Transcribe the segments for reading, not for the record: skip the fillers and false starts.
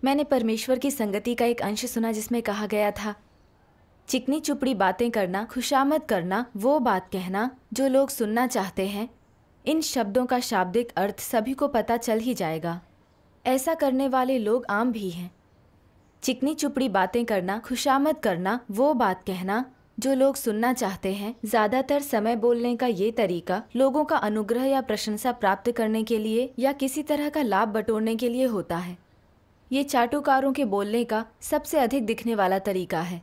मैंने परमेश्वर की संगति का एक अंश सुना जिसमें कहा गया था, चिकनी चुपड़ी बातें करना, खुशामद करना, वो बात कहना जो लोग सुनना चाहते हैं। इन शब्दों का शाब्दिक अर्थ सभी को पता चल ही जाएगा। ऐसा करने वाले लोग आम भी हैं। चिकनी चुपड़ी बातें करना, खुशामद करना, वो बात कहना जो लोग सुनना चाहते हैं। ज़्यादातर समय बोलने का ये तरीका लोगों का अनुग्रह या प्रशंसा प्राप्त करने के लिए या किसी तरह का लाभ बटोरने के लिए होता है। ये चाटुकारों के बोलने का सबसे अधिक दिखने वाला तरीका है,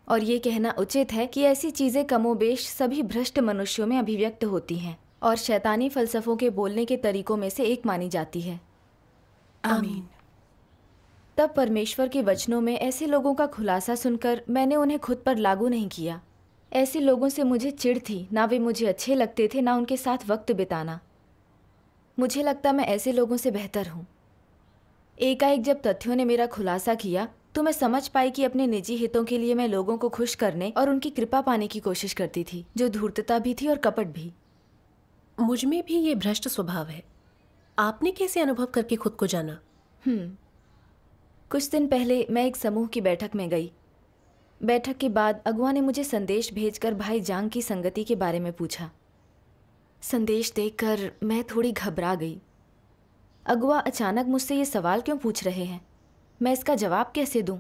और ये कहना उचित है कि ऐसी चीज़ें कमोबेश सभी भ्रष्ट मनुष्यों में अभिव्यक्त होती हैं और शैतानी फलसफों के बोलने के तरीकों में से एक मानी जाती है। आमीन। तब परमेश्वर के वचनों में ऐसे लोगों का खुलासा सुनकर मैंने उन्हें खुद पर लागू नहीं किया। ऐसे लोगों से मुझे चिढ़ थी, ना वे मुझे अच्छे लगते थे, ना उनके साथ वक्त बिताना। मुझे लगता मैं ऐसे लोगों से बेहतर हूँ। एकाएक जब तथ्यों ने मेरा खुलासा किया तो मैं समझ पाई कि अपने निजी हितों के लिए मैं लोगों को खुश करने और उनकी कृपा पाने की कोशिश करती थी, जो धूर्तता भी थी और कपट भी। मुझ में भी ये भ्रष्ट स्वभाव है। आपने कैसे अनुभव करके खुद को जाना? कुछ दिन पहले मैं एक समूह की बैठक में गई। बैठक के बाद अगुआ ने मुझे संदेश भेजकर भाई जांग की संगति के बारे में पूछा। संदेश देखकर मैं थोड़ी घबरा गई। अगुआ अचानक मुझसे ये सवाल क्यों पूछ रहे हैं? मैं इसका जवाब कैसे दूं?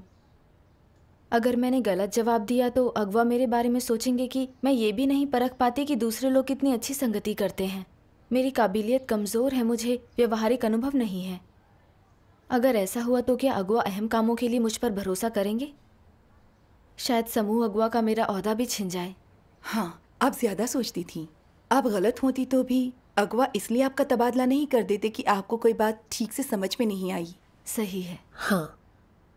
अगर मैंने गलत जवाब दिया तो अगुआ मेरे बारे में सोचेंगे कि मैं ये भी नहीं परख पाती कि दूसरे लोग कितनी अच्छी संगति करते हैं। मेरी काबिलियत कमज़ोर है, मुझे व्यवहारिक अनुभव नहीं है। अगर ऐसा हुआ तो क्या अगुआ अहम कामों के लिए मुझ पर भरोसा करेंगे? शायद समूह अगुआ का मेरा ओहदा भी छिन जाए। हाँ, आप ज़्यादा सोचती थीं। आप गलत होती तो भी अगुआ इसलिए आपका तबादला नहीं कर देते कि आपको कोई बात ठीक से समझ में नहीं आई। सही है। हाँ,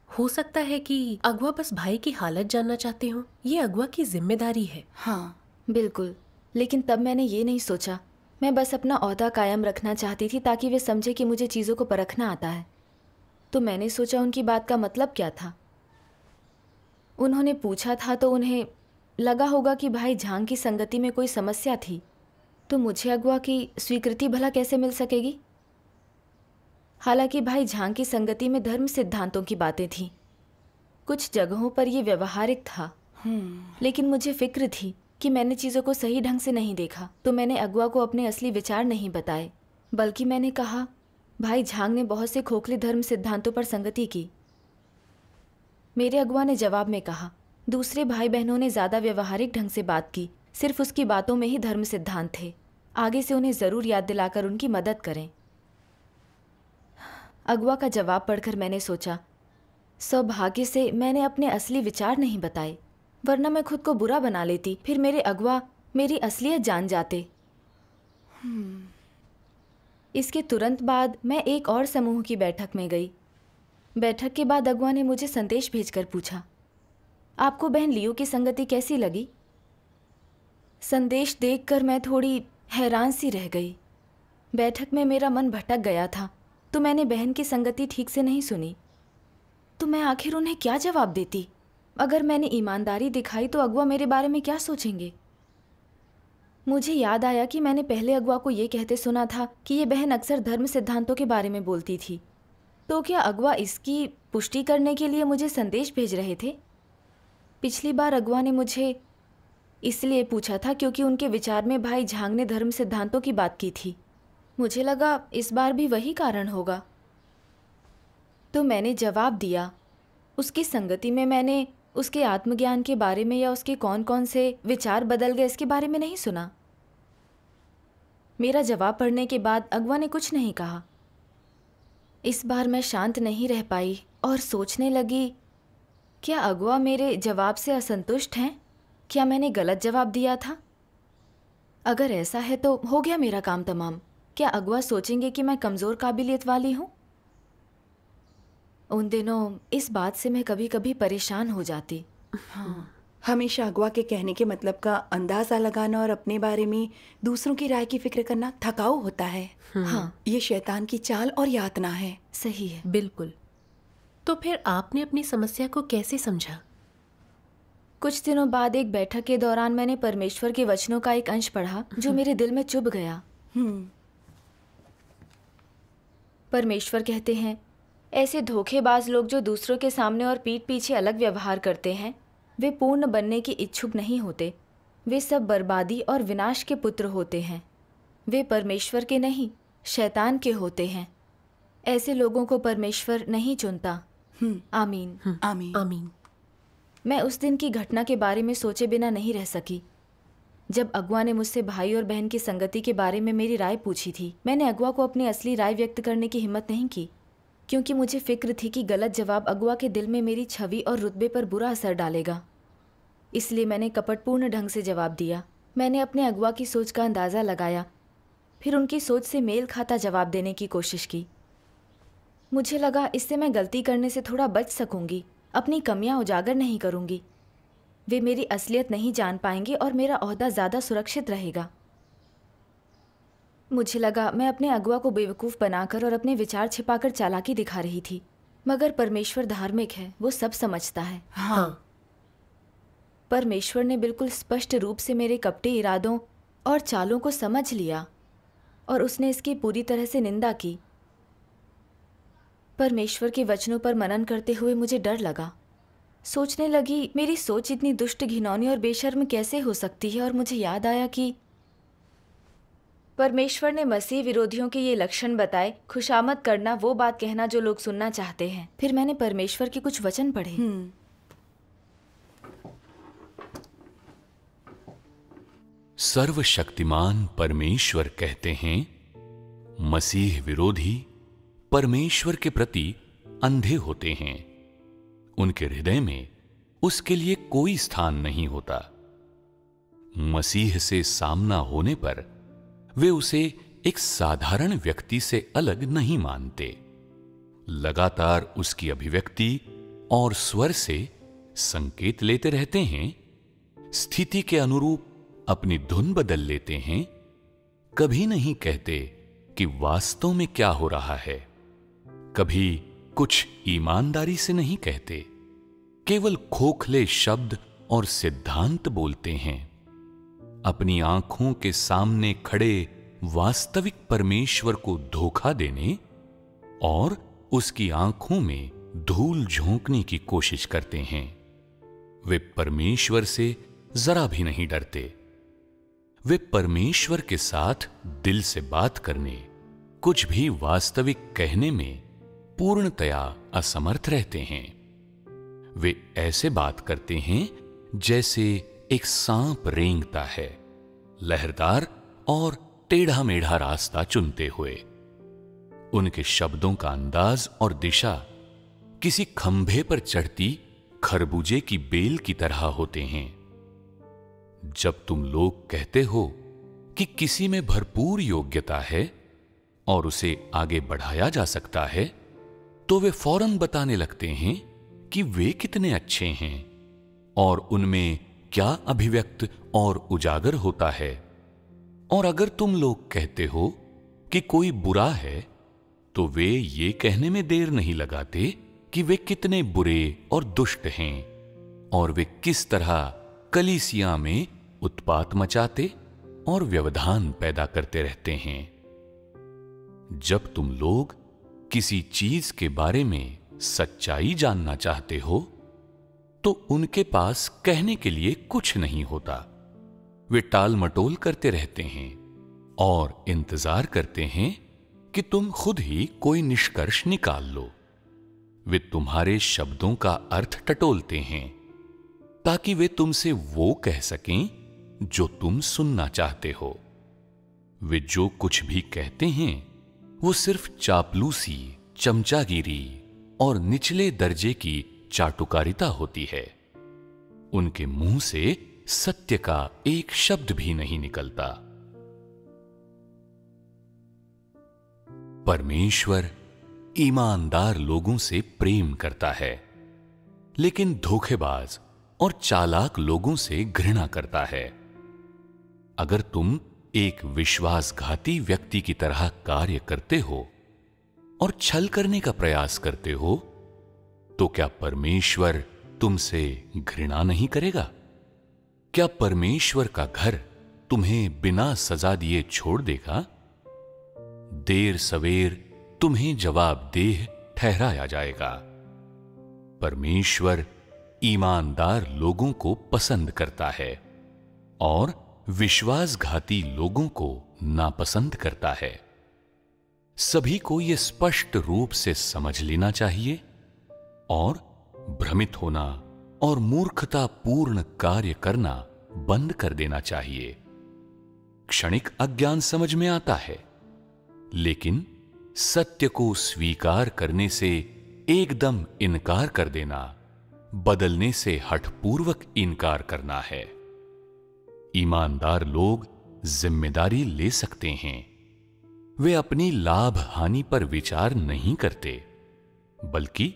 हो सकता है कि अगुआ बस भाई की हालत जानना चाहते हों। ये अगुआ की जिम्मेदारी है। हाँ बिल्कुल, लेकिन तब मैंने ये नहीं सोचा। मैं बस अपना ओहदा कायम रखना चाहती थी ताकि वे समझे कि मुझे चीज़ों को परखना आता है। तो मैंने सोचा उनकी बात का मतलब क्या था। उन्होंने पूछा था तो उन्हें लगा होगा कि भाई झांग की संगति में कोई समस्या थी, तो मुझे अगुआ की स्वीकृति भला कैसे मिल सकेगी? हालांकि भाई झांग की संगति में धर्म सिद्धांतों की बातें थीं। कुछ जगहों पर यह व्यवहारिक था, लेकिन मुझे फिक्र थी कि मैंने चीज़ों को सही ढंग से नहीं देखा, तो मैंने अगुआ को अपने असली विचार नहीं बताए, बल्कि मैंने कहा भाई झांग ने बहुत से खोखले धर्म सिद्धांतों पर संगति की। मेरे अगुआ ने जवाब में कहा, दूसरे भाई बहनों ने ज़्यादा व्यवहारिक ढंग से बात की, सिर्फ उसकी बातों में ही धर्म सिद्धांत थे। आगे से उन्हें ज़रूर याद दिलाकर उनकी मदद करें। अगुआ का जवाब पढ़कर मैंने सोचा, सौभाग्य से मैंने अपने असली विचार नहीं बताए, वरना मैं खुद को बुरा बना लेती, फिर मेरे अगुआ मेरी असलियत जान जाते। इसके तुरंत बाद मैं एक और समूह की बैठक में गई। बैठक के बाद अगुआ ने मुझे संदेश भेजकर पूछा, आपको बहन लियो की संगति कैसी लगी? संदेश देखकर मैं थोड़ी हैरान सी रह गई। बैठक में मेरा मन भटक गया था, तो मैंने बहन की संगति ठीक से नहीं सुनी। तो मैं आखिर उन्हें क्या जवाब देती? अगर मैंने ईमानदारी दिखाई तो अगुआ मेरे बारे में क्या सोचेंगे? मुझे याद आया कि मैंने पहले अगुआ को ये कहते सुना था कि ये बहन अक्सर धर्म सिद्धांतों के बारे में बोलती थी। तो क्या अगुआ इसकी पुष्टि करने के लिए मुझे संदेश भेज रहे थे? पिछली बार अगुआ ने मुझे इसलिए पूछा था क्योंकि उनके विचार में भाई झांग ने धर्म सिद्धांतों की बात की थी। मुझे लगा इस बार भी वही कारण होगा, तो मैंने जवाब दिया। उसकी संगति में मैंने उसके आत्मज्ञान के बारे में या उसके कौन कौन से विचार बदल गए इसके बारे में नहीं सुना। मेरा जवाब पढ़ने के बाद अगुआ ने कुछ नहीं कहा। इस बार मैं शांत नहीं रह पाई और सोचने लगी, क्या अगुआ मेरे जवाब से असंतुष्ट हैं? क्या मैंने गलत जवाब दिया था? अगर ऐसा है तो हो गया मेरा काम तमाम। क्या अगुआ सोचेंगे कि मैं कमज़ोर काबिलियत वाली हूँ? उन दिनों इस बात से मैं कभी कभी परेशान हो जाती। हाँ, हमेशा अगुआ के कहने के मतलब का अंदाज़ा लगाना और अपने बारे में दूसरों की राय की फिक्र करना थकाऊ होता है। हाँ, ये शैतान की चाल और यातना है। सही है। बिल्कुल। तो फिर आपने अपनी समस्या को कैसे समझा? कुछ दिनों बाद एक बैठक के दौरान मैंने परमेश्वर के वचनों का एक अंश पढ़ा जो मेरे दिल में चुभ गया। परमेश्वर कहते हैं, ऐसे धोखेबाज लोग जो दूसरों के सामने और पीठ पीछे अलग व्यवहार करते हैं, वे पूर्ण बनने के इच्छुक नहीं होते। वे सब बर्बादी और विनाश के पुत्र होते हैं। वे परमेश्वर के नहीं, शैतान के होते हैं। ऐसे लोगों को परमेश्वर नहीं चुनता। आमीन। आमीन। आमीन। मैं उस दिन की घटना के बारे में सोचे बिना नहीं रह सकी। जब अगवा ने मुझसे भाई और बहन की संगति के बारे में मेरी राय पूछी थी, मैंने अगवा को अपनी असली राय व्यक्त करने की हिम्मत नहीं की, क्योंकि मुझे फिक्र थी कि गलत जवाब अगवा के दिल में मेरी छवि और रुतबे पर बुरा असर डालेगा। इसलिए मैंने कपटपूर्ण ढंग से जवाब दिया। मैंने अपने अगवा की सोच का अंदाज़ा लगाया, फिर उनकी सोच से मेल खाता जवाब देने की कोशिश की। मुझे लगा इससे मैं गलती करने से थोड़ा बच सकूंगी, अपनी कमियां उजागर नहीं करूंगी। वे मेरी असलियत नहीं जान पाएंगे और मेरा ओहदा ज़्यादा सुरक्षित रहेगा। मुझे लगा मैं अपने अगवा को बेवकूफ़ बनाकर और अपने विचार छिपाकर चालाकी दिखा रही थी, मगर परमेश्वर धार्मिक है, वो सब समझता है। हाँ। परमेश्वर ने बिल्कुल स्पष्ट रूप से मेरे कपटे इरादों और चालों को समझ लिया और उसने इसकी पूरी तरह से निंदा की। परमेश्वर के वचनों पर मनन करते हुए मुझे डर लगा। सोचने लगी, मेरी सोच इतनी दुष्ट, घिनौनी और बेशर्म कैसे हो सकती है। और मुझे याद आया कि परमेश्वर ने मसीह विरोधियों के ये लक्षण बताए। खुशामद करना, वो बात कहना जो लोग सुनना चाहते हैं। फिर मैंने परमेश्वर के कुछ वचन पढ़े। सर्वशक्तिमान परमेश्वर कहते हैं, मसीह विरोधी परमेश्वर के प्रति अंधे होते हैं। उनके हृदय में उसके लिए कोई स्थान नहीं होता। मसीह से सामना होने पर वे उसे एक साधारण व्यक्ति से अलग नहीं मानते। लगातार उसकी अभिव्यक्ति और स्वर से संकेत लेते रहते हैं, स्थिति के अनुरूप अपनी धुन बदल लेते हैं। कभी नहीं कहते कि वास्तव में क्या हो रहा है। कभी कुछ ईमानदारी से नहीं कहते, केवल खोखले शब्द और सिद्धांत बोलते हैं। अपनी आंखों के सामने खड़े वास्तविक परमेश्वर को धोखा देने और उसकी आंखों में धूल झोंकने की कोशिश करते हैं। वे परमेश्वर से जरा भी नहीं डरते। वे परमेश्वर के साथ दिल से बात करने, कुछ भी वास्तविक कहने में पूर्णतया असमर्थ रहते हैं। वे ऐसे बात करते हैं जैसे एक सांप रेंगता है, लहरदार और टेढ़ा मेढ़ा रास्ता चुनते हुए। उनके शब्दों का अंदाज और दिशा किसी खंभे पर चढ़ती खरबूजे की बेल की तरह होते हैं। जब तुम लोग कहते हो कि किसी में भरपूर योग्यता है और उसे आगे बढ़ाया जा सकता है, तो वे फौरन बताने लगते हैं कि वे कितने अच्छे हैं और उनमें क्या अभिव्यक्त और उजागर होता है। और अगर तुम लोग कहते हो कि कोई बुरा है, तो वे ये कहने में देर नहीं लगाते कि वे कितने बुरे और दुष्ट हैं और वे किस तरह कलीसिया में उत्पात मचाते और व्यवधान पैदा करते रहते हैं। जब तुम लोग किसी चीज के बारे में सच्चाई जानना चाहते हो, तो उनके पास कहने के लिए कुछ नहीं होता। वे टाल मटोल करते रहते हैं और इंतजार करते हैं कि तुम खुद ही कोई निष्कर्ष निकाल लो। वे तुम्हारे शब्दों का अर्थ टटोलते हैं ताकि वे तुमसे वो कह सकें जो तुम सुनना चाहते हो। वे जो कुछ भी कहते हैं वो सिर्फ चापलूसी, चमचागिरी और निचले दर्जे की चाटुकारिता होती है। उनके मुंह से सत्य का एक शब्द भी नहीं निकलता। परमेश्वर ईमानदार लोगों से प्रेम करता है, लेकिन धोखेबाज और चालाक लोगों से घृणा करता है। अगर तुम एक विश्वासघाती व्यक्ति की तरह कार्य करते हो और छल करने का प्रयास करते हो, तो क्या परमेश्वर तुमसे घृणा नहीं करेगा? क्या परमेश्वर का घर तुम्हें बिना सजा दिए छोड़ देगा? देर सवेर तुम्हें जवाबदेह ठहराया जाएगा। परमेश्वर ईमानदार लोगों को पसंद करता है और विश्वासघाती लोगों को नापसंद करता है। सभी को यह स्पष्ट रूप से समझ लेना चाहिए और भ्रमित होना और मूर्खतापूर्ण कार्य करना बंद कर देना चाहिए। क्षणिक अज्ञान समझ में आता है, लेकिन सत्य को स्वीकार करने से एकदम इनकार कर देना बदलने से हठपूर्वक इनकार करना है। ईमानदार लोग जिम्मेदारी ले सकते हैं। वे अपनी लाभ हानि पर विचार नहीं करते, बल्कि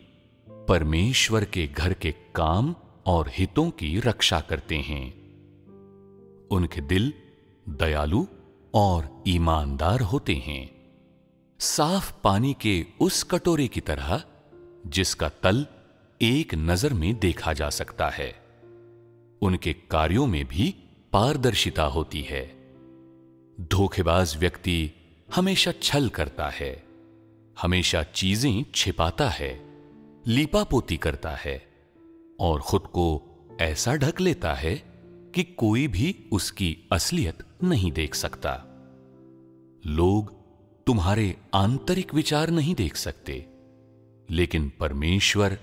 परमेश्वर के घर के काम और हितों की रक्षा करते हैं। उनके दिल दयालु और ईमानदार होते हैं, साफ पानी के उस कटोरे की तरह जिसका तल एक नजर में देखा जा सकता है। उनके कार्यों में भी पारदर्शिता होती है। धोखेबाज व्यक्ति हमेशा छल करता है, हमेशा चीजें छिपाता है, लीपापोती करता है और खुद को ऐसा ढक लेता है कि कोई भी उसकी असलियत नहीं देख सकता। लोग तुम्हारे आंतरिक विचार नहीं देख सकते, लेकिन परमेश्वर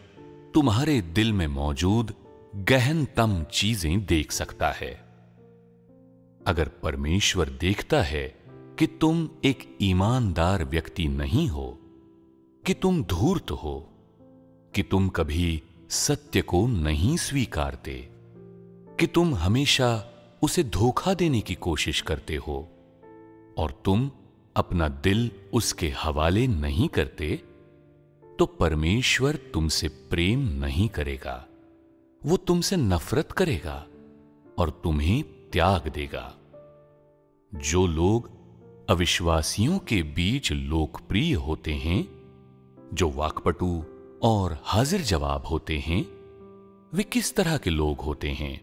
तुम्हारे दिल में मौजूद गहनतम चीजें देख सकता है। अगर परमेश्वर देखता है कि तुम एक ईमानदार व्यक्ति नहीं हो, कि तुम धूर्त हो, कि तुम कभी सत्य को नहीं स्वीकारते, कि तुम हमेशा उसे धोखा देने की कोशिश करते हो और तुम अपना दिल उसके हवाले नहीं करते, तो परमेश्वर तुमसे प्रेम नहीं करेगा। वो तुमसे नफरत करेगा और तुम्हें त्याग देगा। जो लोग अविश्वासियों के बीच लोकप्रिय होते हैं, जो वाकपटु और हाजिर जवाब होते हैं, वे किस तरह के लोग होते हैं?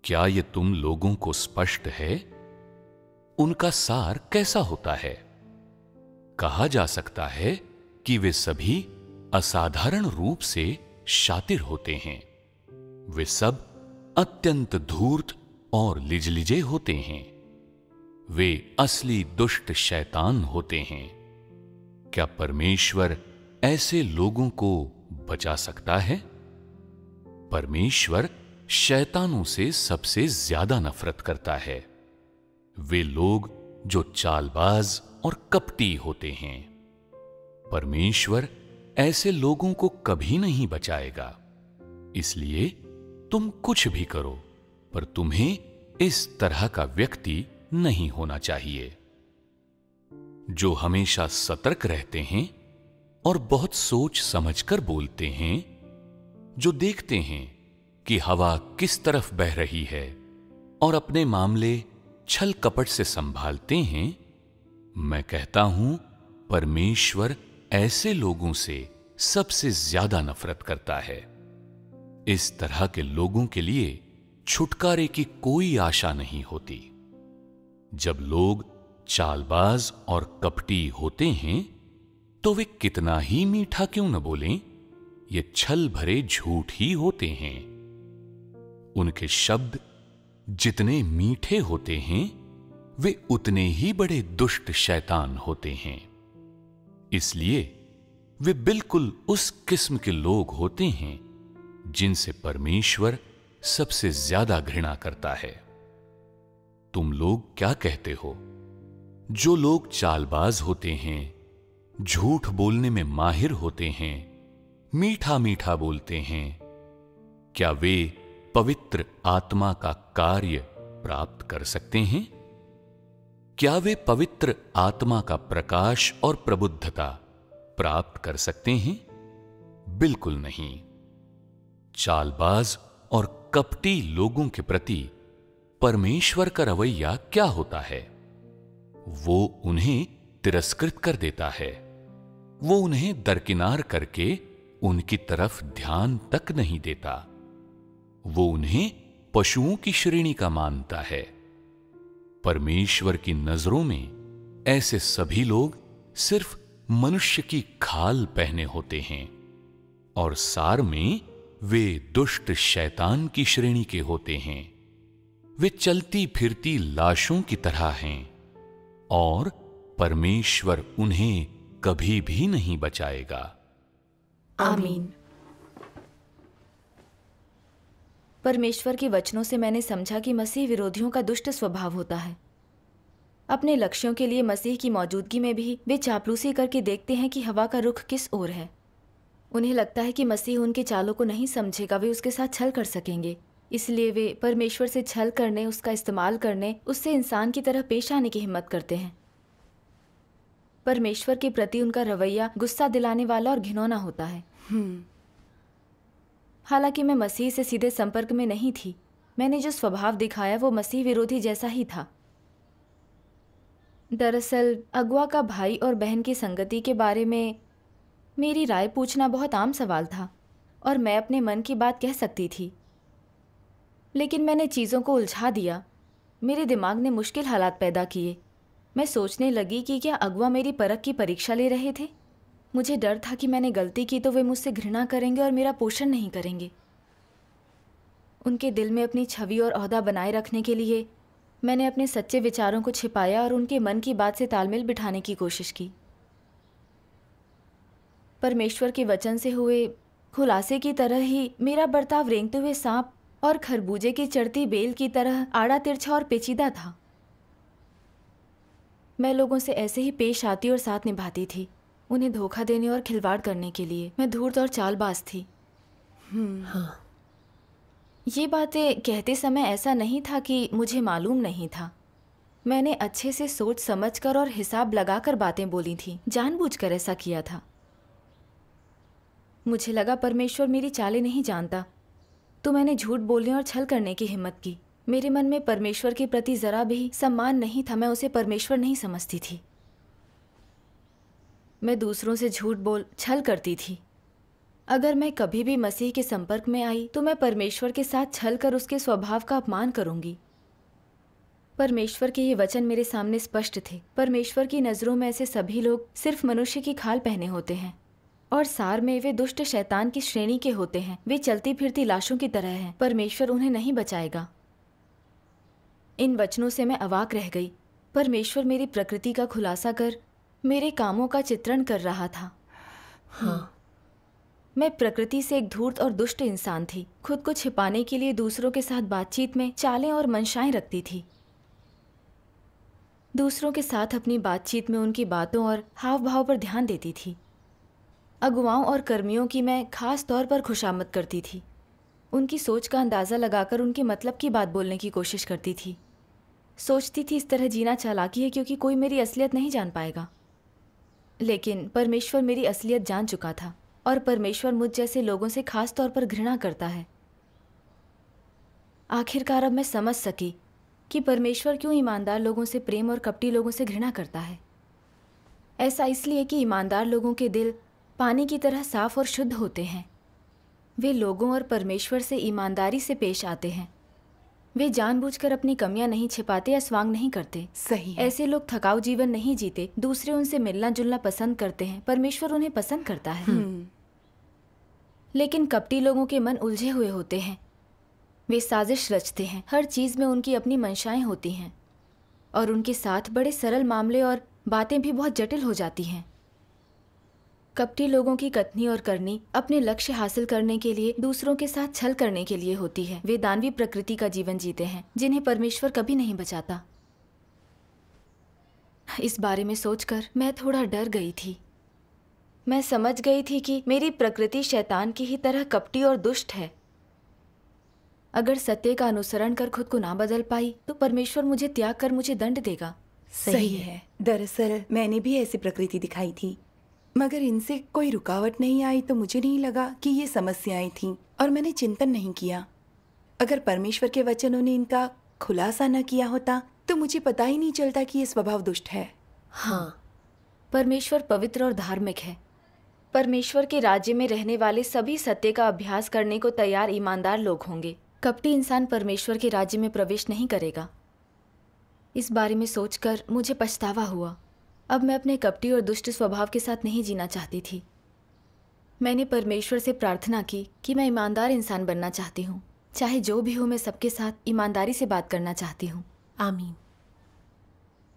क्या यह तुम लोगों को स्पष्ट है? उनका सार कैसा होता है? कहा जा सकता है कि वे सभी असाधारण रूप से शातिर होते हैं। वे सब अत्यंत धूर्त और लिजलिजे होते हैं। वे असली दुष्ट शैतान होते हैं। क्या परमेश्वर ऐसे लोगों को बचा सकता है? परमेश्वर शैतानों से सबसे ज्यादा नफरत करता है। वे लोग जो चालबाज और कपटी होते हैं। परमेश्वर ऐसे लोगों को कभी नहीं बचाएगा। इसलिए तुम कुछ भी करो, पर तुम्हें इस तरह का व्यक्ति नहीं होना चाहिए। जो हमेशा सतर्क रहते हैं और बहुत सोच समझकर बोलते हैं, जो देखते हैं कि हवा किस तरफ बह रही है और अपने मामले छल कपट से संभालते हैं, मैं कहता हूं परमेश्वर ऐसे लोगों से सबसे ज्यादा नफरत करता है। इस तरह के लोगों के लिए छुटकारे की कोई आशा नहीं होती। जब लोग चालबाज और कपटी होते हैं, तो वे कितना ही मीठा क्यों न बोलें, ये छल भरे झूठ ही होते हैं। उनके शब्द जितने मीठे होते हैं, वे उतने ही बड़े दुष्ट शैतान होते हैं। इसलिए वे बिल्कुल उस किस्म के लोग होते हैं जिनसे परमेश्वर सबसे ज्यादा घृणा करता है। तुम लोग क्या कहते हो? जो लोग चालबाज होते हैं, झूठ बोलने में माहिर होते हैं, मीठा मीठा बोलते हैं, क्या वे पवित्र आत्मा का कार्य प्राप्त कर सकते हैं? क्या वे पवित्र आत्मा का प्रकाश और प्रबुद्धता प्राप्त कर सकते हैं? बिल्कुल नहीं। चालबाज और कपटी लोगों के प्रति परमेश्वर का रवैया क्या होता है? वो उन्हें तिरस्कृत कर देता है। वो उन्हें दरकिनार करके उनकी तरफ ध्यान तक नहीं देता। वो उन्हें पशुओं की श्रेणी का मानता है। परमेश्वर की नजरों में ऐसे सभी लोग सिर्फ मनुष्य की खाल पहने होते हैं और सार में वे दुष्ट शैतान की श्रेणी के होते हैं। वे चलती फिरती लाशों की तरह हैं और परमेश्वर उन्हें कभी भी नहीं बचाएगा। आमीन। परमेश्वर के वचनों से मैंने समझा कि मसीह विरोधियों का दुष्ट स्वभाव होता है। अपने लक्ष्यों के लिए मसीह की मौजूदगी में भी वे चापलूसी करके देखते हैं कि हवा का रुख किस ओर है। उन्हें लगता है कि मसीह उनके चालों को नहीं समझेगा, वे उसके साथ छल कर सकेंगे। इसलिए वे परमेश्वर से छल करने, उसका इस्तेमाल करने, उससे इंसान की तरह पेश आने की हिम्मत करते हैं। परमेश्वर के प्रति उनका रवैया गुस्सा दिलाने वाला और घिनौना होता है। हालांकि मैं मसीह से सीधे संपर्क में नहीं थी, मैंने जो स्वभाव दिखाया वो मसीह विरोधी जैसा ही था। दरअसल अगवा का भाई और बहन की संगति के बारे में मेरी राय पूछना बहुत आम सवाल था और मैं अपने मन की बात कह सकती थी, लेकिन मैंने चीज़ों को उलझा दिया। मेरे दिमाग ने मुश्किल हालात पैदा किए। मैं सोचने लगी कि क्या अगवा मेरी परख की परीक्षा ले रहे थे। मुझे डर था कि मैंने गलती की तो वे मुझसे घृणा करेंगे और मेरा पोषण नहीं करेंगे। उनके दिल में अपनी छवि और ओहदा बनाए रखने के लिए मैंने अपने सच्चे विचारों को छिपाया और उनके मन की बात से तालमेल बिठाने की कोशिश की। परमेश्वर के वचन से हुए खुलासे की तरह ही मेरा बर्ताव रेंगते हुए सांप और खरबूजे की चढ़ती बेल की तरह आड़ा तिरछा और पेचीदा था। मैं लोगों से ऐसे ही पेश आती और साथ निभाती थी, उन्हें धोखा देने और खिलवाड़ करने के लिए। मैं धूर्त और चालबाज थी। हाँ। ये बातें कहते समय ऐसा नहीं था कि मुझे मालूम नहीं था। मैंने अच्छे से सोच समझकर और हिसाब लगाकर बातें बोली थी, जानबूझकर ऐसा किया था। मुझे लगा परमेश्वर मेरी चालें नहीं जानता, तो मैंने झूठ बोलने और छल करने की हिम्मत की। मेरे मन में परमेश्वर के प्रति जरा भी सम्मान नहीं था, मैं उसे परमेश्वर नहीं समझती थी। मैं दूसरों से झूठ बोल छल करती थी। अगर मैं कभी भी मसीह के संपर्क में आई तो मैं परमेश्वर के साथ छल कर उसके स्वभाव का अपमान करूंगी। परमेश्वर के ये वचन मेरे सामने स्पष्ट थे। परमेश्वर की नज़रों में ऐसे सभी लोग सिर्फ मनुष्य की खाल पहने होते हैं और सार में वे दुष्ट शैतान की श्रेणी के होते हैं। वे चलती फिरती लाशों की तरह हैं। परमेश्वर उन्हें नहीं बचाएगा। इन वचनों से मैं अवाक रह गई। परमेश्वर मेरी प्रकृति का खुलासा कर मेरे कामों का चित्रण कर रहा था। हाँ। मैं प्रकृति से एक धूर्त और दुष्ट इंसान थी। खुद को छिपाने के लिए दूसरों के साथ बातचीत में चालें और मंशाएं रखती थी। दूसरों के साथ अपनी बातचीत में उनकी बातों और हाव भाव पर ध्यान देती थी। अगुवाओं और कर्मियों की मैं खास तौर पर खुशामद करती थी। उनकी सोच का अंदाज़ा लगाकर उनके मतलब की बात बोलने की कोशिश करती थी। सोचती थी इस तरह जीना चालाकी है क्योंकि कोई मेरी असलियत नहीं जान पाएगा। लेकिन परमेश्वर मेरी असलियत जान चुका था और परमेश्वर मुझ जैसे लोगों से खास तौर पर घृणा करता है। आखिरकार अब मैं समझ सकी कि परमेश्वर क्यों ईमानदार लोगों से प्रेम और कपटी लोगों से घृणा करता है। ऐसा इसलिए कि ईमानदार लोगों के दिल पानी की तरह साफ और शुद्ध होते हैं। वे लोगों और परमेश्वर से ईमानदारी से पेश आते हैं। वे जानबूझकर अपनी कमियां नहीं छिपाते या स्वांग नहीं करते। सही है। ऐसे लोग थकाऊ जीवन नहीं जीते, दूसरे उनसे मिलना जुलना पसंद करते हैं। परमेश्वर उन्हें पसंद करता है। लेकिन कपटी लोगों के मन उलझे हुए होते हैं। वे साजिश रचते हैं। हर चीज़ में उनकी अपनी मंशाएं होती हैं और उनके साथ बड़े सरल मामले और बातें भी बहुत जटिल हो जाती हैं। कपटी लोगों की कथनी और करनी अपने लक्ष्य हासिल करने के लिए दूसरों के साथ छल करने के लिए होती है। वे दानवी प्रकृति का जीवन जीते हैं जिन्हें परमेश्वर कभी नहीं बचाता। इस बारे में सोचकर मैं थोड़ा डर गई थी। मैं समझ गई थी कि मेरी प्रकृति शैतान की ही तरह कपटी और दुष्ट है। अगर सत्य का अनुसरण कर खुद को ना बदल पाई तो परमेश्वर मुझे त्याग कर मुझे दंड देगा। सही है। दरअसल मैंने भी ऐसी प्रकृति दिखाई थी, मगर इनसे कोई रुकावट नहीं आई तो मुझे नहीं लगा कि ये समस्याएं थीं और मैंने चिंतन नहीं किया। अगर परमेश्वर के वचनों ने इनका खुलासा न किया होता तो मुझे पता ही नहीं चलता कि ये स्वभाव दुष्ट है। हाँ, परमेश्वर पवित्र और धार्मिक है। परमेश्वर के राज्य में रहने वाले सभी सत्य का अभ्यास करने को तैयार ईमानदार लोग होंगे। कपटी इंसान परमेश्वर के राज्य में प्रवेश नहीं करेगा। इस बारे में सोचकर मुझे पछतावा हुआ। अब मैं अपने कपटी और दुष्ट स्वभाव के साथ नहीं जीना चाहती थी। मैंने परमेश्वर से प्रार्थना की कि मैं ईमानदार इंसान बनना चाहती हूँ। चाहे जो भी हो, मैं सबके साथ ईमानदारी से बात करना चाहती हूँ। आमीन।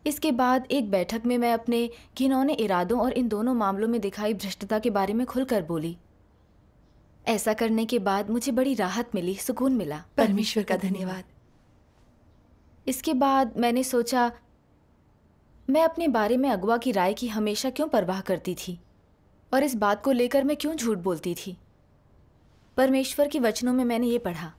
इसके बाद एक बैठक में मैं अपने घिनौने इरादों और इन दोनों मामलों में दिखाई भ्रष्टता के बारे में खुलकर बोली। ऐसा करने के बाद मुझे बड़ी राहत मिली, सुकून मिला। परमेश्वर का धन्यवाद। इसके बाद मैंने सोचा, मैं अपने बारे में अगवा की राय की हमेशा क्यों परवाह करती थी और इस बात को लेकर मैं क्यों झूठ बोलती थी। परमेश्वर के वचनों में मैंने ये पढ़ा,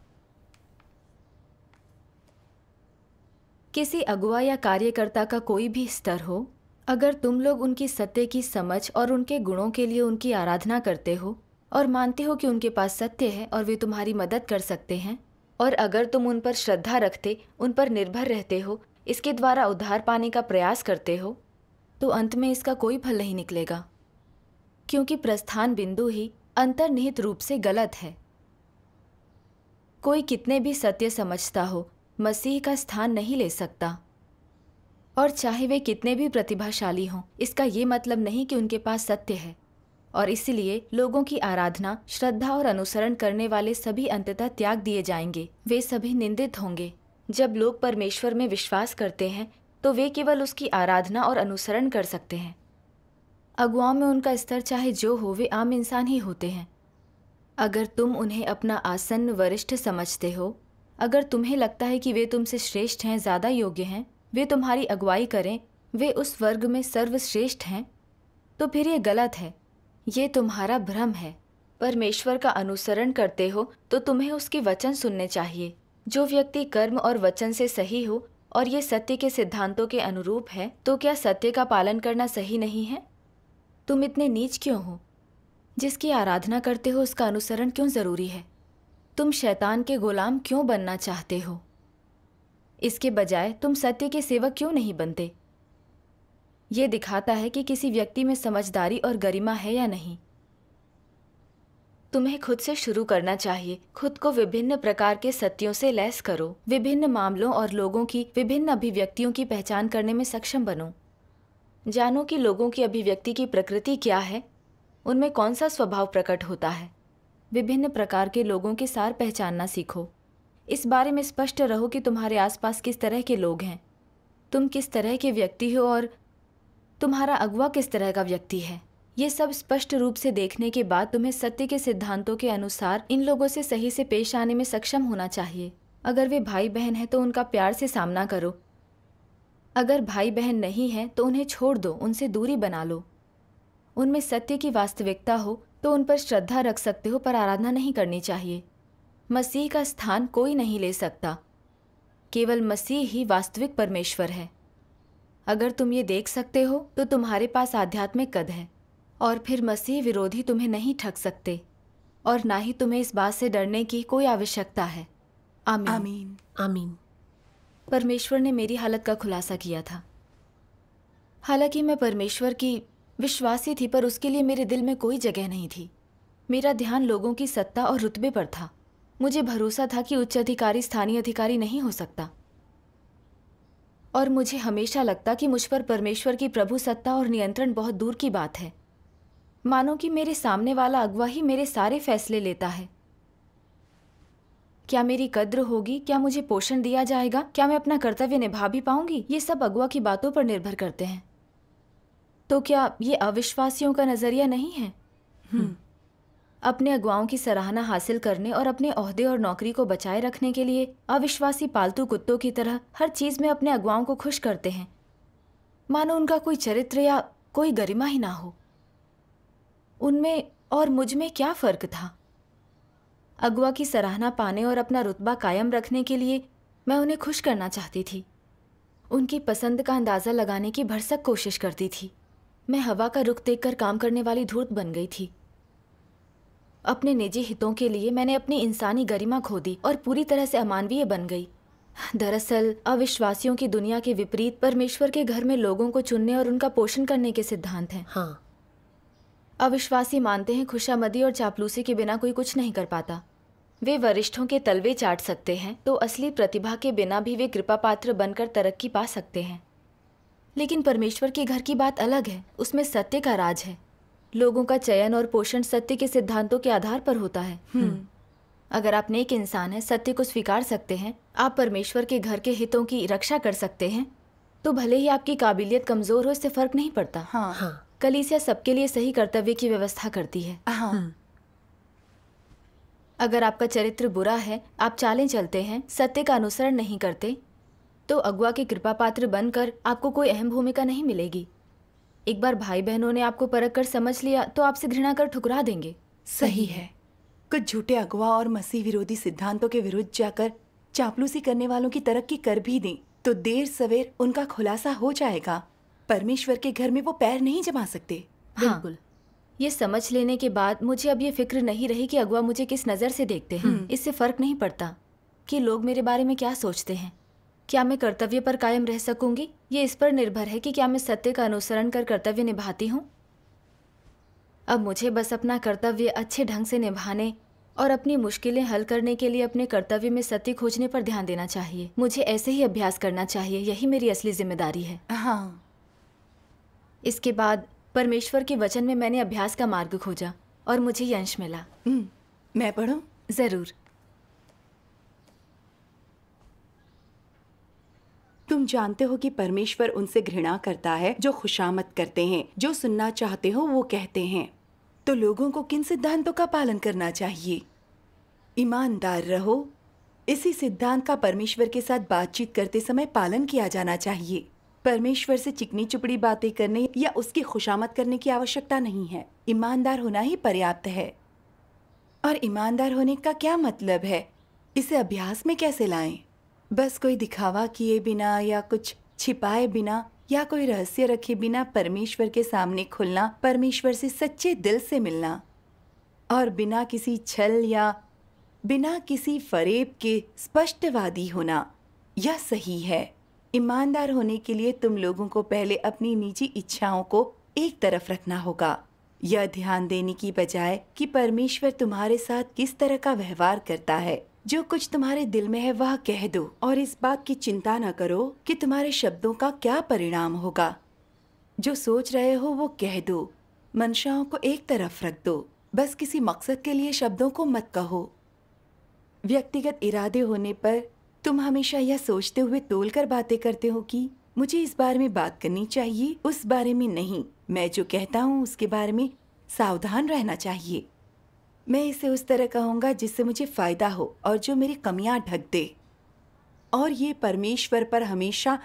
किसी अगुवा या कार्यकर्ता का कोई भी स्तर हो, अगर तुम लोग उनकी सत्य की समझ और उनके गुणों के लिए उनकी आराधना करते हो और मानते हो कि उनके पास सत्य है और वे तुम्हारी मदद कर सकते हैं, और अगर तुम उन पर श्रद्धा रखते, उन पर निर्भर रहते हो, इसके द्वारा उद्धार पाने का प्रयास करते हो, तो अंत में इसका कोई फल नहीं निकलेगा, क्योंकि प्रस्थान बिंदु ही अंतर्निहित रूप से गलत है। कोई कितने भी सत्य समझता हो, मसीह का स्थान नहीं ले सकता, और चाहे वे कितने भी प्रतिभाशाली हों, इसका ये मतलब नहीं कि उनके पास सत्य है। और इसलिए लोगों की आराधना, श्रद्धा और अनुसरण करने वाले सभी अंततः त्याग दिए जाएंगे। वे सभी निंदित होंगे। जब लोग परमेश्वर में विश्वास करते हैं तो वे केवल उसकी आराधना और अनुसरण कर सकते हैं। अगुवाओं में उनका स्तर चाहे जो हो, वे आम इंसान ही होते हैं। अगर तुम उन्हें अपना आसन्न वरिष्ठ समझते हो, अगर तुम्हें लगता है कि वे तुमसे श्रेष्ठ हैं, ज़्यादा योग्य हैं, वे तुम्हारी अगुवाई करें, वे उस वर्ग में सर्वश्रेष्ठ हैं, तो फिर ये गलत है। ये तुम्हारा भ्रम है। परमेश्वर का अनुसरण करते हो तो तुम्हें उसके वचन सुनने चाहिए। जो व्यक्ति कर्म और वचन से सही हो और ये सत्य के सिद्धांतों के अनुरूप है, तो क्या सत्य का पालन करना सही नहीं है? तुम इतने नीच क्यों हो? जिसकी आराधना करते हो उसका अनुसरण क्यों ज़रूरी है? तुम शैतान के गुलाम क्यों बनना चाहते हो? इसके बजाय तुम सत्य के सेवक क्यों नहीं बनते? ये दिखाता है कि किसी व्यक्ति में समझदारी और गरिमा है या नहीं। तुम्हें खुद से शुरू करना चाहिए। खुद को विभिन्न प्रकार के सत्यों से लैस करो। विभिन्न मामलों और लोगों की विभिन्न अभिव्यक्तियों की पहचान करने में सक्षम बनो। जानो कि लोगों की अभिव्यक्ति की प्रकृति क्या है, उनमें कौन सा स्वभाव प्रकट होता है। विभिन्न प्रकार के लोगों के सार पहचानना सीखो। इस बारे में स्पष्ट रहो कि तुम्हारे आसपास किस तरह के लोग हैं, तुम किस तरह के व्यक्ति हो और तुम्हारा अगुवा किस तरह का व्यक्ति है। ये सब स्पष्ट रूप से देखने के बाद तुम्हें सत्य के सिद्धांतों के अनुसार इन लोगों से सही से पेश आने में सक्षम होना चाहिए। अगर वे भाई बहन हैं तो उनका प्यार से सामना करो। अगर भाई बहन नहीं हैं तो उन्हें छोड़ दो, उनसे दूरी बना लो। उनमें सत्य की वास्तविकता हो तो उन पर श्रद्धा रख सकते हो, पर आराधना नहीं करनी चाहिए। मसीह का स्थान कोई नहीं ले सकता। केवल मसीह ही वास्तविक परमेश्वर है। अगर तुम ये देख सकते हो तो तुम्हारे पास आध्यात्मिक कद है, और फिर मसीह विरोधी तुम्हें नहीं ठग सकते, और ना ही तुम्हें इस बात से डरने की कोई आवश्यकता है। आमीन। आमीन। आमीन। परमेश्वर ने मेरी हालत का खुलासा किया था। हालांकि मैं परमेश्वर की विश्वासी थी, पर उसके लिए मेरे दिल में कोई जगह नहीं थी। मेरा ध्यान लोगों की सत्ता और रुतबे पर था। मुझे भरोसा था कि उच्च अधिकारी स्थानीय अधिकारी नहीं हो सकता, और मुझे हमेशा लगता कि मुझ पर परमेश्वर की प्रभु सत्ता और नियंत्रण बहुत दूर की बात है। मानो कि मेरे सामने वाला अगुवा ही मेरे सारे फैसले लेता है। क्या मेरी कद्र होगी? क्या मुझे पोषण दिया जाएगा? क्या मैं अपना कर्तव्य निभा भी पाऊंगी? ये सब अगुवा की बातों पर निर्भर करते हैं। तो क्या ये अविश्वासियों का नजरिया नहीं है? अपने अगुवाओं की सराहना हासिल करने और अपने ओहदे और नौकरी को बचाए रखने के लिए अविश्वासी पालतू कुत्तों की तरह हर चीज में अपने अगुवाओं को खुश करते हैं, मानो उनका कोई चरित्र या कोई गरिमा ही ना हो। उनमें और मुझ में क्या फर्क था? अगुवा की सराहना पाने और अपना रुतबा कायम रखने के लिए मैं उन्हें खुश करना चाहती थी। उनकी पसंद का अंदाज़ा लगाने की भरसक कोशिश करती थी। मैं हवा का रुख देखकर काम करने वाली धूर्त बन गई थी। अपने निजी हितों के लिए मैंने अपनी इंसानी गरिमा खो दी और पूरी तरह से अमानवीय बन गई। दरअसल अविश्वासियों की दुनिया के विपरीत परमेश्वर के घर में लोगों को चुनने और उनका पोषण करने के सिद्धांत हैं। हाँ। अविश्वासी मानते हैं खुशामदी और चापलूसी के बिना कोई कुछ नहीं कर पाता। वे वरिष्ठों के तलवे चाट सकते हैं, तो असली प्रतिभा के बिना भी वे कृपा पात्र बनकर तरक्की पा सकते हैं। लेकिन परमेश्वर के घर की बात अलग है, उसमें सत्य का राज है। लोगों का चयन और पोषण सत्य के सिद्धांतों के आधार पर होता है। अगर आप नेक इंसान हैं, सत्य को स्वीकार सकते हैं, आप परमेश्वर के घर के हितों की रक्षा कर सकते हैं, तो भले ही आपकी काबिलियत कमजोर हो, इससे फर्क नहीं पड़ता। हाँ। कलीसिया सबके लिए सही कर्तव्य की व्यवस्था करती है। हाँ। अगर आपका चरित्र बुरा है, आप चालें चलते हैं, सत्य का अनुसरण नहीं करते, तो अगुआ के कृपा पात्र बनकर आपको कोई अहम भूमिका नहीं मिलेगी। एक बार भाई बहनों ने आपको परख कर समझ लिया तो आपसे घृणा कर ठुकरा देंगे। सही है। कुछ झूठे अगुआ और मसीह विरोधी सिद्धांतों के विरुद्ध जाकर चापलूसी करने वालों की तरक्की कर भी दें तो देर सवेर उनका खुलासा हो जाएगा। परमेश्वर के घर में वो पैर नहीं जमा सकते। बिल्कुल। ये समझ लेने के बाद मुझे अब ये फिक्र नहीं रही कि अगुआ मुझे किस नज़र से देखते हैं। इससे फर्क नहीं पड़ता कि लोग मेरे बारे में क्या सोचते हैं। क्या मैं कर्तव्य पर कायम रह सकूंगी, ये इस पर निर्भर है कि क्या मैं सत्य का अनुसरण कर कर्तव्य निभाती हूँ। अब मुझे बस अपना कर्तव्य अच्छे ढंग से निभाने और अपनी मुश्किलें हल करने के लिए अपने कर्तव्य में सत्य खोजने पर ध्यान देना चाहिए। मुझे ऐसे ही अभ्यास करना चाहिए, यही मेरी असली जिम्मेदारी है। हाँ। इसके बाद परमेश्वर के वचन में मैंने अभ्यास का मार्ग खोजा और मुझे ये अंश मिला। मैं पढ़ूं? जरूर। तुम जानते हो कि परमेश्वर उनसे घृणा करता है जो खुशामद करते हैं, जो सुनना चाहते हो वो कहते हैं। तो लोगों को किन सिद्धांतों का पालन करना चाहिए? ईमानदार रहो। इसी सिद्धांत का परमेश्वर के साथ बातचीत करते समय पालन किया जाना चाहिए। परमेश्वर से चिकनी चुपड़ी बातें करने या उसकी खुशामद करने की आवश्यकता नहीं है। ईमानदार होना ही पर्याप्त है। और ईमानदार होने का क्या मतलब है? इसे अभ्यास में कैसे लाएं? बस कोई दिखावा किए बिना या कुछ छिपाए बिना या कोई रहस्य रखे बिना परमेश्वर के सामने खुलना, परमेश्वर से सच्चे दिल से मिलना और बिना किसी छल या बिना किसी फरेब के स्पष्टवादी होना, यह सही है। ईमानदार होने के लिए तुम लोगों को पहले अपनी निजी इच्छाओं को एक तरफ रखना होगा, यह ध्यान देने की बजाय कि परमेश्वर तुम्हारे साथ किस तरह का व्यवहार करता है। जो कुछ तुम्हारे दिल में है वह कह दो और इस बात की चिंता न करो कि तुम्हारे शब्दों का क्या परिणाम होगा। जो सोच रहे हो वो कह दो, मंशाओं को एक तरफ रख दो। बस किसी मकसद के लिए शब्दों को मत कहो। व्यक्तिगत इरादे होने पर तुम हमेशा यह सोचते हुए तोलकर बातें करते हो कि मुझे इस बारे में बात करनी चाहिए, उस बारे में नहीं। मैं जो कहता हूँ उसके बारे में सावधान रहना चाहिए। मैं इसे उस तरह कहूँगा जिससे मुझे फायदा हो और जो मेरी कमियां ढक दे, और ये परमेश्वर पर हमेशा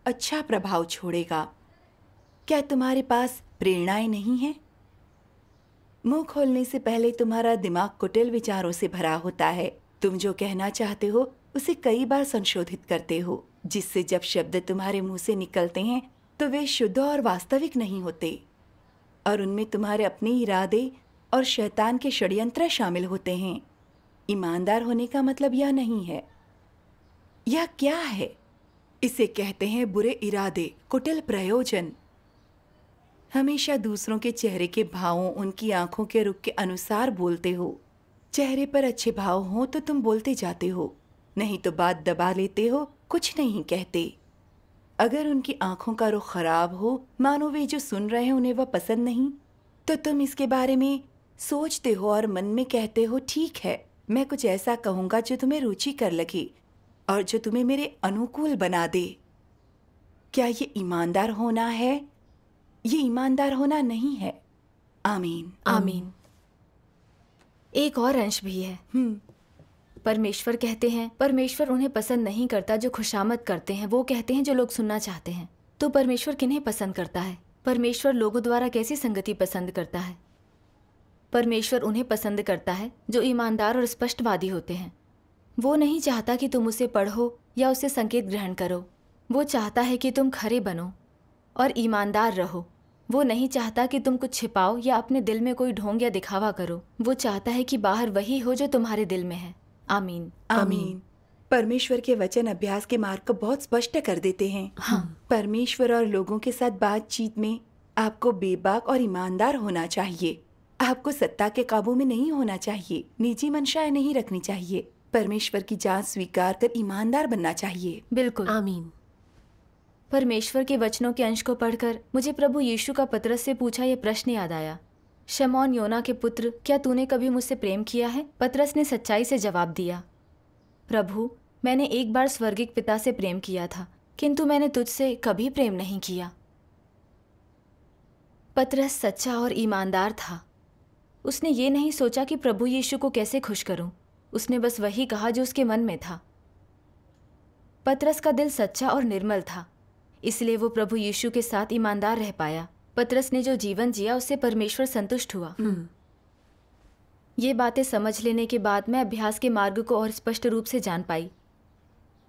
अच्छा प्रभाव छोड़ेगा। क्या तुम्हारे पास प्रेरणाएं नहीं हैं? मुंह खोलने से पहले तुम्हारा दिमाग कुटिल विचारों से भरा होता है। तुम जो कहना चाहते हो उसे कई बार संशोधित करते हो, जिससे जब शब्द तुम्हारे मुंह से निकलते हैं तो वे शुद्ध और वास्तविक नहीं होते और उनमें तुम्हारे अपने इरादे और शैतान के षड्यंत्र शामिल होते हैं। ईमानदार होने का मतलब यह नहीं है। यह क्या है? इसे कहते हैं बुरे इरादे, कुटिल प्रयोजन। हमेशा दूसरों के चेहरे के भावों, उनकी आंखों के रुख के अनुसार बोलते हो। चेहरे पर अच्छे भाव हो तो तुम बोलते जाते हो, नहीं तो बात दबा लेते हो, कुछ नहीं कहते। अगर उनकी आंखों का रुख खराब हो, मानो वे जो सुन रहे हैं उन्हें वह पसंद नहीं, तो तुम इसके बारे में सोचते हो और मन में कहते हो, ठीक है, मैं कुछ ऐसा कहूँगा जो तुम्हें रुचिकर लगे और जो तुम्हें मेरे अनुकूल बना दे। क्या ये ईमानदार होना है? ये ईमानदार होना नहीं है। आमीन। आमीन। एक और अंश भी है। परमेश्वर कहते हैं परमेश्वर उन्हें पसंद नहीं करता जो खुशामद करते हैं। वो कहते हैं जो लोग सुनना चाहते हैं। तो परमेश्वर किन्हें पसंद करता है? परमेश्वर लोगों द्वारा कैसी संगति पसंद करता है? परमेश्वर उन्हें पसंद करता है जो ईमानदार और स्पष्टवादी होते हैं। वो नहीं चाहता कि तुम उसे पढ़ो या उसे संकेत ग्रहण करो। वो चाहता है कि तुम खरे बनो और ईमानदार रहो। वो नहीं चाहता कि तुम कुछ छिपाओ या अपने दिल में कोई ढोंग या दिखावा करो। वो चाहता है कि बाहर वही हो जो तुम्हारे दिल में है। आमीन। आमीन। परमेश्वर के वचन अभ्यास के मार्ग को बहुत स्पष्ट कर देते हैं। हाँ। परमेश्वर और लोगों के साथ बातचीत में आपको बेबाक और ईमानदार होना चाहिए। आपको सत्ता के काबू में नहीं होना चाहिए। निजी मंशाएं नहीं रखनी चाहिए। परमेश्वर की जांच स्वीकार कर ईमानदार बनना चाहिए। बिल्कुल। आमीन। परमेश्वर के वचनों के अंश को पढ़कर मुझे प्रभु यीशु का पतरस से पूछा यह प्रश्न याद आया, शमौन योना के पुत्र, क्या तूने कभी मुझसे प्रेम किया है? पतरस ने सच्चाई से जवाब दिया, प्रभु, मैंने एक बार स्वर्गिक पिता से प्रेम किया था, किंतु मैंने तुझसे कभी प्रेम नहीं किया। पतरस सच्चा और ईमानदार था। उसने ये नहीं सोचा कि प्रभु यीशु को कैसे खुश करूं। उसने बस वही कहा जो उसके मन में था। पतरस का दिल सच्चा और निर्मल था, इसलिए वो प्रभु यीशु के साथ ईमानदार रह पाया। पतरस ने जो जीवन जिया उससे परमेश्वर संतुष्ट हुआ। ये बातें समझ लेने के बाद मैं अभ्यास के मार्ग को और स्पष्ट रूप से जान पाई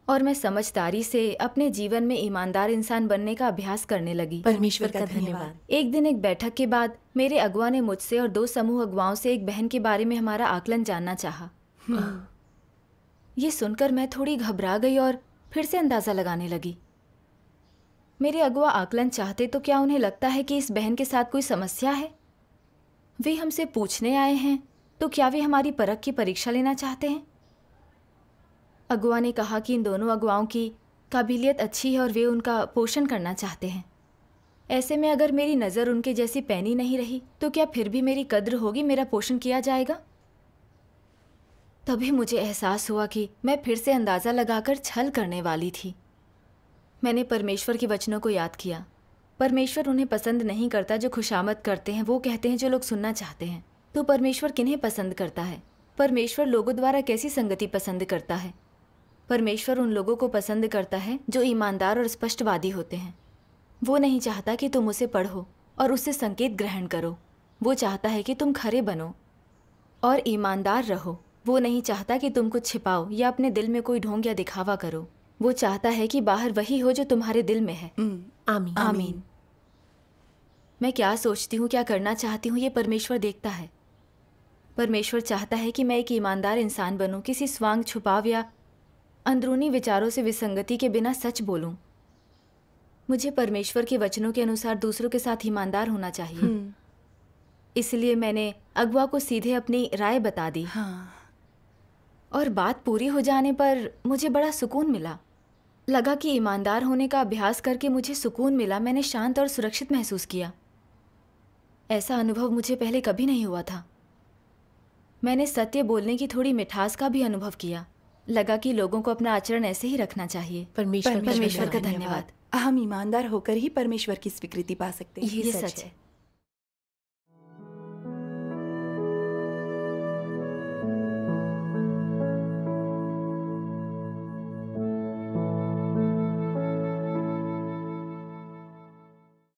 और मैं समझदारी से अपने जीवन में ईमानदार इंसान बनने का अभ्यास करने लगी। परमेश्वर का धन्यवाद। एक दिन एक बैठक के बाद मेरे अगुआ ने मुझसे और 2 समूह अगुवाओं से एक बहन के बारे में हमारा आकलन जानना चाहा। ये सुनकर मैं थोड़ी घबरा गई और फिर से अंदाजा लगाने लगी। मेरे अगुआ आकलन चाहते तो क्या उन्हें लगता है कि इस बहन के साथ कोई समस्या है? वे हमसे पूछने आए हैं तो क्या वे हमारी परख की परीक्षा लेना चाहते हैं? अगुआ ने कहा कि इन दोनों अगुवाओं की काबिलियत अच्छी है और वे उनका पोषण करना चाहते हैं। ऐसे में अगर मेरी नज़र उनके जैसी पैनी नहीं रही तो क्या फिर भी मेरी कद्र होगी, मेरा पोषण किया जाएगा? तभी मुझे एहसास हुआ कि मैं फिर से अंदाज़ा लगाकर छल करने वाली थी। मैंने परमेश्वर के वचनों को याद किया। परमेश्वर उन्हें पसंद नहीं करता जो खुशामद करते हैं, वो कहते हैं जो लोग सुनना चाहते हैं। तो परमेश्वर किन्हें पसंद करता है? परमेश्वर लोगों द्वारा कैसी संगति पसंद करता है? परमेश्वर उन लोगों को पसंद करता है जो ईमानदार और स्पष्टवादी होते हैं। वो नहीं चाहता कि तुम उसे पढ़ो और उससे संकेत ग्रहण करो। वो चाहता है कि तुम खरे बनो और ईमानदार रहो। वो नहीं चाहता कि तुम कुछ छिपाओ या अपने दिल में कोई ढोंग या दिखावा करो। वो चाहता है कि बाहर वही हो जो तुम्हारे दिल में है। आमीन। आमीन। मैं क्या सोचती हूँ, क्या करना चाहती हूँ, ये परमेश्वर देखता है। परमेश्वर चाहता है कि मैं एक ईमानदार इंसान बनूं, किसी स्वांग छुपाव या अंदरूनी विचारों से विसंगति के बिना सच बोलूं। मुझे परमेश्वर के वचनों के अनुसार दूसरों के साथ ईमानदार होना चाहिए। इसलिए मैंने अगुआ को सीधे अपनी राय बता दी। और बात पूरी हो जाने पर मुझे बड़ा सुकून मिला। लगा कि ईमानदार होने का अभ्यास करके मुझे सुकून मिला। मैंने शांत और सुरक्षित महसूस किया। ऐसा अनुभव मुझे पहले कभी नहीं हुआ था। मैंने सत्य बोलने की थोड़ी मिठास का भी अनुभव किया। लगा कि लोगों को अपना आचरण ऐसे ही रखना चाहिए। परमेश्वर का धन्यवाद। हम ईमानदार होकर ही परमेश्वर की स्वीकृति पा सकते हैं। ये सच है।